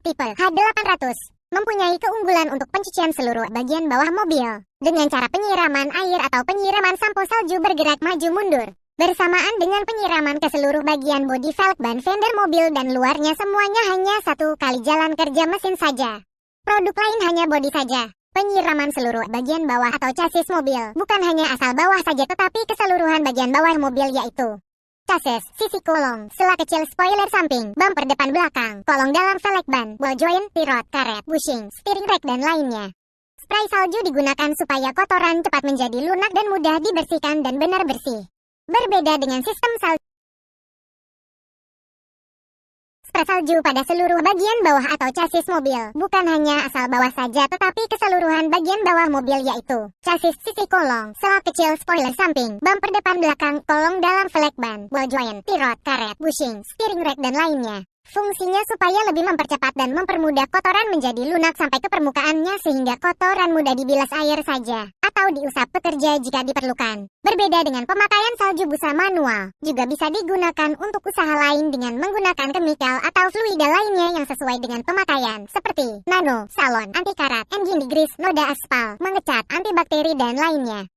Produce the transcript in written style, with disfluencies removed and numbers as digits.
tipe H800. Mempunyai keunggulan untuk pencucian seluruh bagian bawah mobil. Dengan cara penyiraman air atau penyiraman sampo salju bergerak maju mundur. Bersamaan dengan penyiraman ke seluruh bagian bodi velg ban fender mobil dan luarnya semuanya hanya satu kali jalan kerja mesin saja. Produk lain hanya bodi saja. Penyiraman seluruh bagian bawah atau chassis mobil. Bukan hanya asal bawah saja tetapi keseluruhan bagian bawah mobil yaitu chassis, sisi kolong, sela kecil spoiler samping, bumper depan belakang, kolong dalam velg ban, ball joint, pirot, karet, bushing, steering rack dan lainnya. Spray salju digunakan supaya kotoran cepat menjadi lunak dan mudah dibersihkan dan benar bersih. Berbeda dengan sistem salju spray salju pada seluruh bagian bawah atau chassis mobil. Bukan hanya asal bawah saja tetapi keseluruhan bagian bawah mobil yaitu chassis, sisi kolong, sela kecil spoiler samping, bumper depan belakang, kolong dalam velg ban, ball joint, pirot, karet, bushing, steering rack dan lainnya. Fungsinya supaya lebih mempercepat dan mempermudah kotoran menjadi lunak sampai ke permukaannya sehingga kotoran mudah dibilas air saja atau diusap pekerja jika diperlukan. Berbeda dengan pemakaian salju busa manual, juga bisa digunakan untuk usaha lain dengan menggunakan kemikal atau fluida lainnya yang sesuai dengan pemakaian seperti nano, salon, anti karat, engine grease, noda aspal, mengecat, antibakteri dan lainnya.